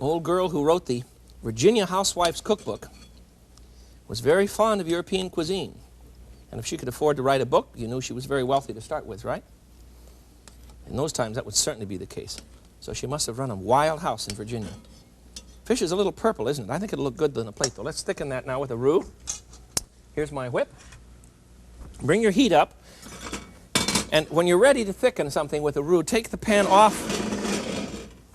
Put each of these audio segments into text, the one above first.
old girl who wrote the Virginia Housewife's Cookbook was very fond of European cuisine. And if she could afford to write a book, you knew she was very wealthy to start with, right? In those times, that would certainly be the case. So she must have run a wild house in Virginia. Fish is a little purple, isn't it? I think it'll look good on a plate, though. Let's thicken that now with a roux. Here's my whip. Bring your heat up. And when you're ready to thicken something with a roux, take the pan off.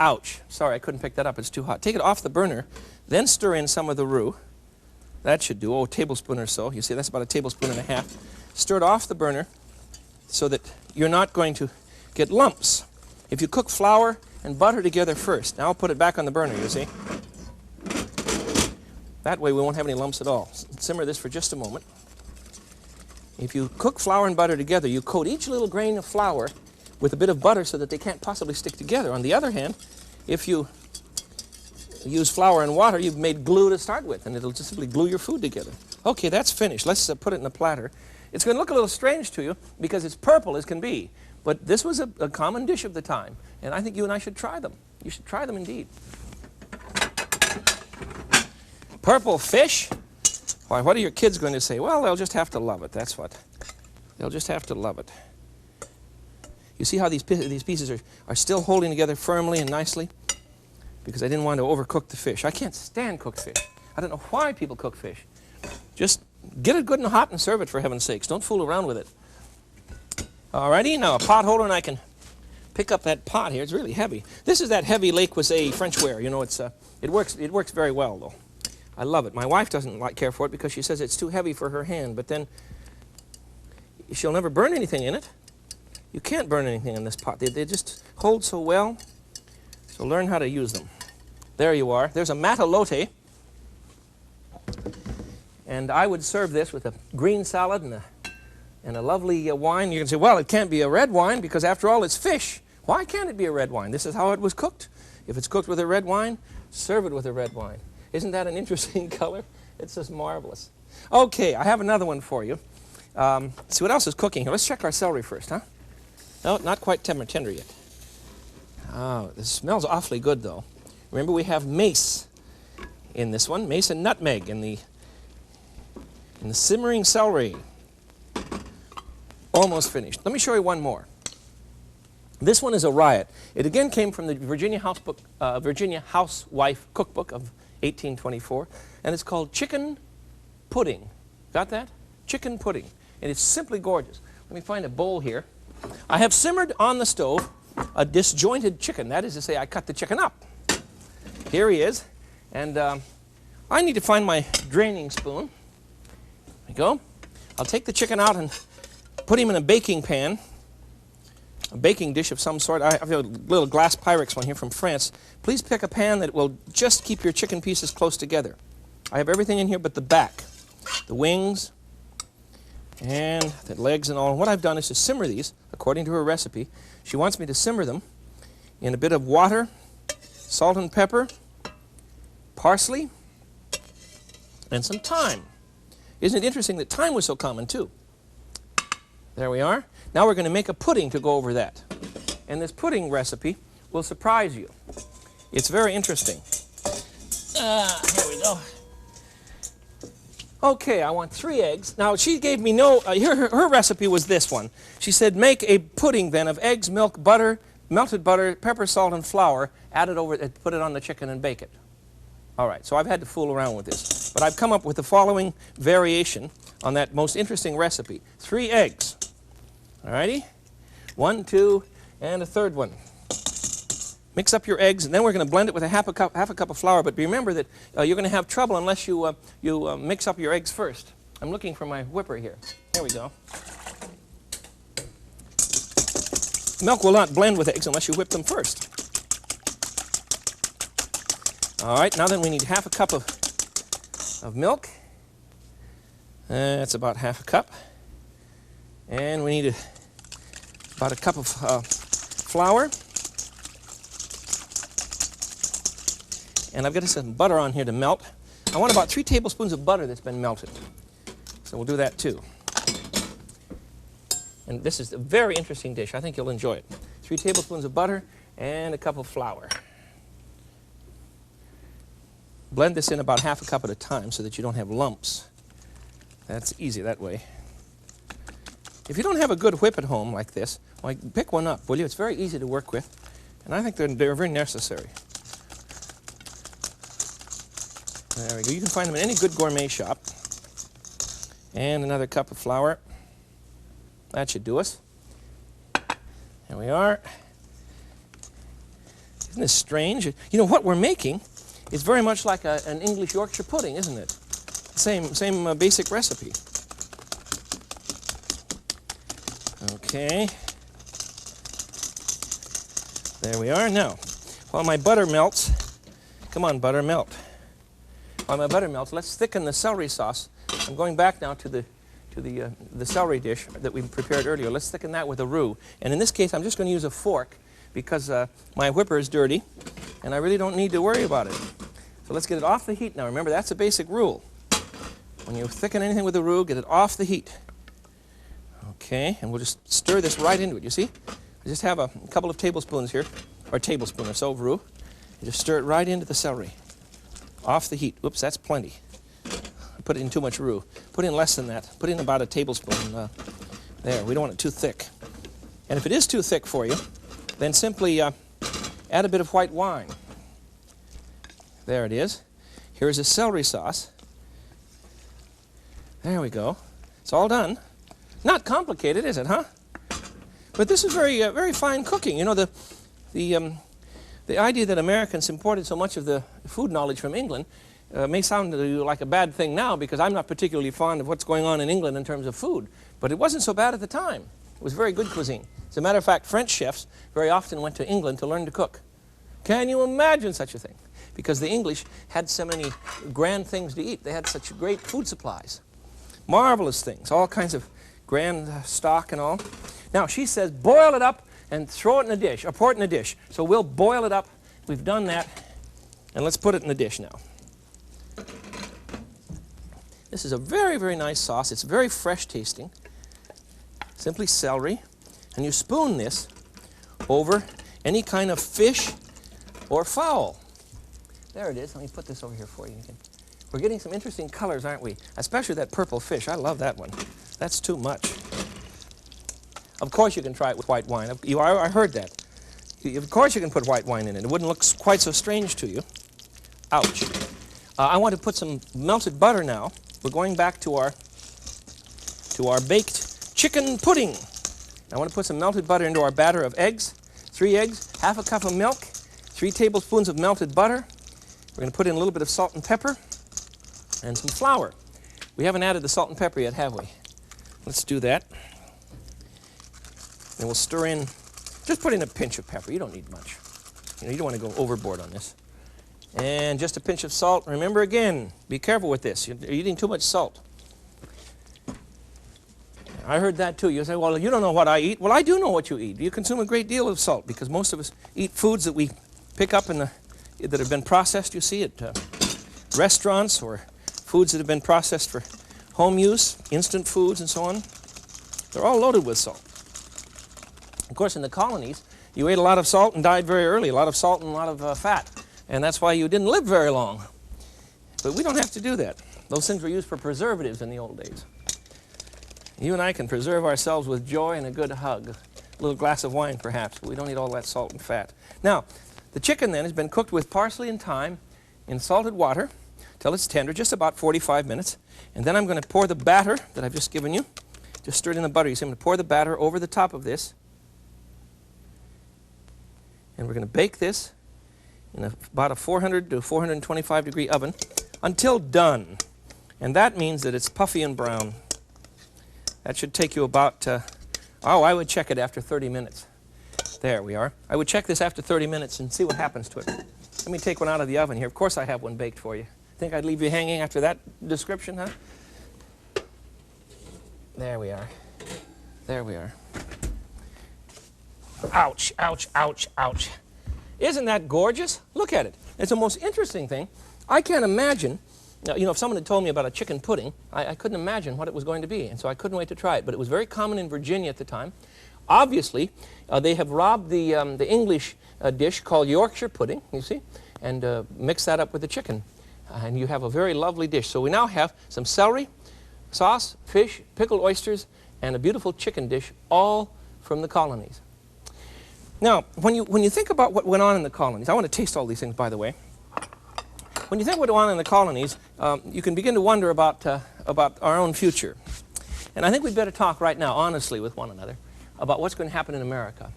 Ouch. Sorry, I couldn't pick that up. It's too hot. Take it off the burner. Then stir in some of the roux. That should do, a tablespoon or so. You see, that's about a tablespoon and a half. Stir it off the burner so that you're not going to get lumps. If you cook flour and butter together first, now I'll put it back on the burner, you see. That way we won't have any lumps at all. Simmer this for just a moment. If you cook flour and butter together, you coat each little grain of flour with a bit of butter so that they can't possibly stick together. On the other hand, if you use flour and water, you've made glue to start with, and it'll just simply glue your food together. Okay, that's finished. Let's put it in a platter. It's going to look a little strange to you because it's purple as can be, but this was a common dish of the time, and I think you and I should try them. You should try them indeed. Purple fish? Why, what are your kids going to say? Well, they'll just have to love it, that's what. They'll just have to love it. You see how these pieces are still holding together firmly and nicely? Because I didn't want to overcook the fish. I can't stand cooked fish. I don't know why people cook fish. Just get it good and hot and serve it, for heaven's sakes. Don't fool around with it. Alrighty, now a pot holder, and I can pick up that pot here. It's really heavy. This is that heavy Le Creuset Frenchware. You know, it works very well, though. I love it. My wife doesn't care for it because she says it's too heavy for her hand, but then she'll never burn anything in it. You can't burn anything in this pot. They just hold so well, so learn how to use them. There you are. There's a Matalote, and I would serve this with a green salad and a lovely wine. You can say, well, it can't be a red wine because, after all, it's fish. Why can't it be a red wine? This is how it was cooked. If it's cooked with a red wine, serve it with a red wine. Isn't that an interesting color? It's just marvelous. Okay, I have another one for you. See what else is cooking here. Let's check our celery first, huh? No, not quite tender yet. Oh, this smells awfully good, though. Remember, we have mace in this one, mace and nutmeg in the simmering celery. Almost finished. Let me show you one more. This one is a riot. It again came from the Virginia Housewife Cookbook of 1824, and it's called chicken pudding. Got that? Chicken pudding. And it's simply gorgeous. Let me find a bowl here. I have simmered on the stove a disjointed chicken. That is to say, I cut the chicken up. Here he is. And I need to find my draining spoon. There we go. I'll take the chicken out and put him in a baking pan, a baking dish of some sort. I have a little glass Pyrex one here from France. Please pick a pan that will just keep your chicken pieces close together. I have everything in here but the back, the wings, and the legs and all. And what I've done is to simmer these according to her recipe. She wants me to simmer them in a bit of water, salt and pepper, parsley, and some thyme. Isn't it interesting that thyme was so common too? There we are. Now we're going to make a pudding to go over that. And this pudding recipe will surprise you. It's very interesting. Here we go. Okay, I want 3 eggs. Now, she gave me no, her recipe was this one. She said, make a pudding then of eggs, milk, butter, melted butter, pepper, salt, and flour, add it over, put it on the chicken and bake it. All right, so I've had to fool around with this. But I've come up with the following variation on that most interesting recipe. 3 eggs. All righty? 1, 2, and a third one. Mix up your eggs, and then we're going to blend it with half a cup of flour. But remember that you're going to have trouble unless you mix up your eggs first. I'm looking for my whipper here. There we go. Milk will not blend with eggs unless you whip them first. All right, now then we need half a cup of milk. That's about half a cup. And we need about a cup of flour. And I've got some butter on here to melt. I want about 3 tablespoons of butter that's been melted. So we'll do that too. And this is a very interesting dish. I think you'll enjoy it. 3 tablespoons of butter and a cup of flour. blend this in about half a cup at a time so that you don't have lumps. That's easy that way. If you don't have a good whip at home like this, well, pick one up, will you? It's very easy to work with, and I think they're very necessary. There we go. You can find them in any good gourmet shop. And another cup of flour. That should do us. There we are. Isn't this strange? You know, what we're making is very much like an English Yorkshire pudding, isn't it? Same basic recipe. Okay. There we are. Now, while my butter melts, come on, butter, melt. While my butter melts, let's thicken the celery sauce. I'm going back now to the celery dish that we prepared earlier. Let's thicken that with a roux. And in this case, I'm just going to use a fork because my whipper is dirty, and I really don't need to worry about it. So let's get it off the heat now. Remember, that's a basic rule. When you thicken anything with a roux, get it off the heat. Okay, and we'll just stir this right into it. You see? I just have a couple of tablespoons here, or a tablespoon or so of roux. You just stir it right into the celery. Off the heat. Oops, that's plenty. I put in too much roux. Put in less than that. Put in about a tablespoon. There, we don't want it too thick. And if it is too thick for you, then simply add a bit of white wine. There it is. Here's a celery sauce. There we go. It's all done. Not complicated, is it, huh? But this is very fine cooking. You know, the idea that Americans imported so much of the food knowledge from England may sound to you like a bad thing now, because I'm not particularly fond of what's going on in England in terms of food. But it wasn't so bad at the time. It was very good cuisine. As a matter of fact, French chefs very often went to England to learn to cook. Can you imagine such a thing? Because the English had so many grand things to eat. They had such great food supplies. Marvelous things, all kinds of grand stock and all. Now, she says boil it up and throw it in a dish, or pour it in a dish. So we'll boil it up. We've done that. And let's put it in the dish now. This is a very nice sauce. It's very fresh tasting. Simply celery. And you spoon this over any kind of fish or fowl. There it is. Let me put this over here for you again. We're getting some interesting colors, aren't we? Especially that purple fish. I love that one. That's too much. Of course you can try it with white wine. I heard that. Of course you can put white wine in it. It wouldn't look quite so strange to you. Ouch. I want to put some melted butter now. We're going back to our baked chicken pudding. I want to put some melted butter into our batter of eggs. 3 eggs, half a cup of milk, 3 tablespoons of melted butter. We're going to put in a little bit of salt and pepper and some flour. We haven't added the salt and pepper yet, have we? Let's do that. And we'll stir in, just put in a pinch of pepper. You don't need much. You don't want to go overboard on this. And just a pinch of salt. Remember again, be careful with this. You're eating too much salt. I heard that too. You say, well, you don't know what I eat. Well, I do know what you eat. You consume a great deal of salt because most of us eat foods that we pick up that have been processed, you see, at restaurants, or foods that have been processed for home use, instant foods and so on. They're all loaded with salt. Of course, in the colonies, you ate a lot of salt and died very early, a lot of salt and a lot of fat. And that's why you didn't live very long. But we don't have to do that. Those things were used for preservatives in the old days. You and I can preserve ourselves with joy and a good hug. A little glass of wine, perhaps, but we don't need all that salt and fat. Now, the chicken then has been cooked with parsley and thyme in salted water till it's tender, just about 45 minutes. And then I'm going to pour the batter that I've just given you. Just stir it in the butter. You see, I'm going to pour the batter over the top of this. And we're going to bake this in about a 400 to 425 degree oven until done. And that means that it's puffy and brown. That should take you about, I would check it after 30 minutes. There we are. I would check this after 30 minutes and see what happens to it. Let me take one out of the oven here. Of course I have one baked for you. Think I'd leave you hanging after that description, huh? There we are. There we are. Ouch, ouch, ouch, ouch. Isn't that gorgeous? Look at it. It's the most interesting thing. I can't imagine, you know, if someone had told me about a chicken pudding, I couldn't imagine what it was going to be, and so I couldn't wait to try it. But it was very common in Virginia at the time. Obviously, they have robbed the English dish called Yorkshire pudding, you see, and mixed that up with the chicken. and you have a very lovely dish. So we now have some celery, sauce, fish, pickled oysters, and a beautiful chicken dish, all from the colonies. Now, when you think about what went on in the colonies, I want to taste all these things, by the way. When you think what went on in the colonies, you can begin to wonder about our own future. And I think we'd better talk right now, honestly, with one another, about what's going to happen in America.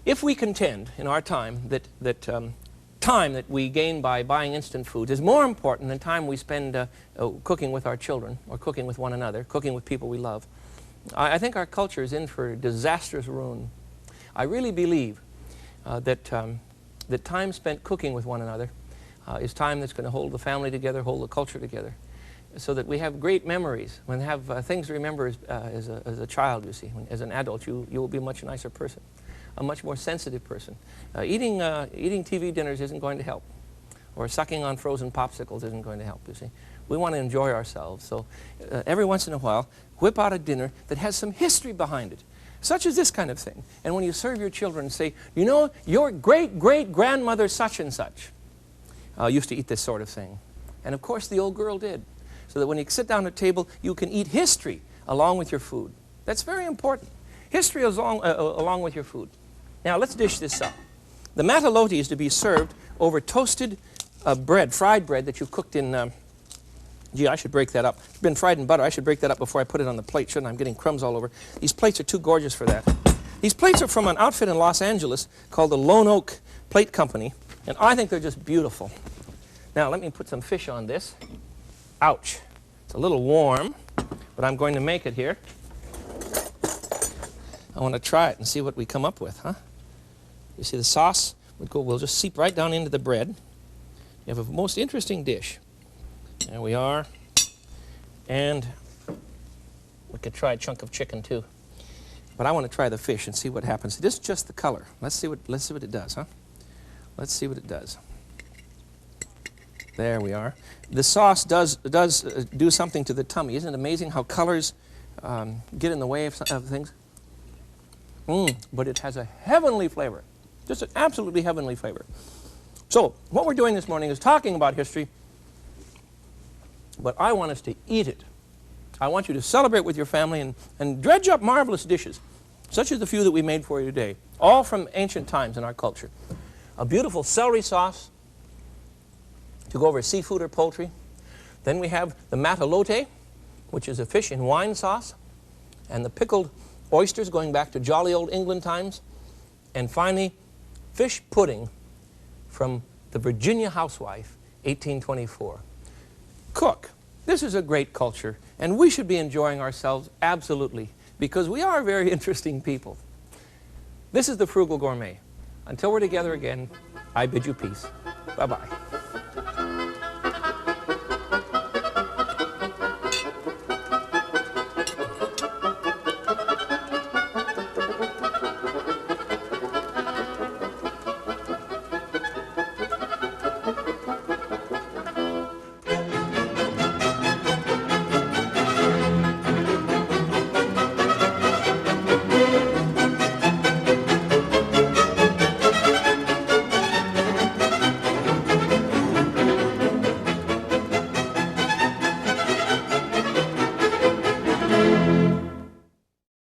If we contend in our time that time that we gain by buying instant foods is more important than time we spend cooking with our children, or cooking with one another, cooking with people we love, I think our culture is in for disastrous ruin. I really believe that time spent cooking with one another is time that's going to hold the family together, hold the culture together, so that we have great memories. When we have things to remember as a child, you see. As an adult, you will be a much nicer person, a much more sensitive person. Eating TV dinners isn't going to help, or sucking on frozen popsicles isn't going to help, you see. We want to enjoy ourselves, so every once in a while, whip out a dinner that has some history behind it, such as this kind of thing. And when you serve your children, say, you know, your great-great-grandmother such and such used to eat this sort of thing. And of course, the old girl did. So that when you sit down at table, you can eat history along with your food. That's very important. History along with your food. Now, let's dish this up. The matalote is to be served over toasted bread, fried bread that you've cooked in... gee, I should break that up. It's been fried in butter. I should break that up before I put it on the plate, shouldn't I? I'm getting crumbs all over. These plates are too gorgeous for that. These plates are from an outfit in Los Angeles called the Lone Oak Plate Company, and I think they're just beautiful. Now, let me put some fish on this. Ouch. It's a little warm, but I'm going to make it here. I want to try it and see what we come up with, huh? You see the sauce will just seep right down into the bread. You have a most interesting dish. There we are. And we could try a chunk of chicken too. But I want to try the fish and see what happens. This is just the color. Let's see what it does, huh? Let's see what it does. There we are. The sauce does do something to the tummy. Isn't it amazing how colors get in the way of things? But it has a heavenly flavor. Just an absolutely heavenly flavor. So, what we're doing this morning is talking about history, but I want us to eat it. I want you to celebrate with your family and dredge up marvelous dishes, such as the few that we made for you today, all from ancient times in our culture. A beautiful celery sauce to go over seafood or poultry. Then we have the matalote, which is a fish in wine sauce, and the pickled oysters going back to jolly old England times, and finally, fish pudding from the Virginia housewife, 1824. Cook. This is a great culture, and we should be enjoying ourselves absolutely, because we are very interesting people. This is the Frugal Gourmet. Until we're together again, I bid you peace. Bye-bye.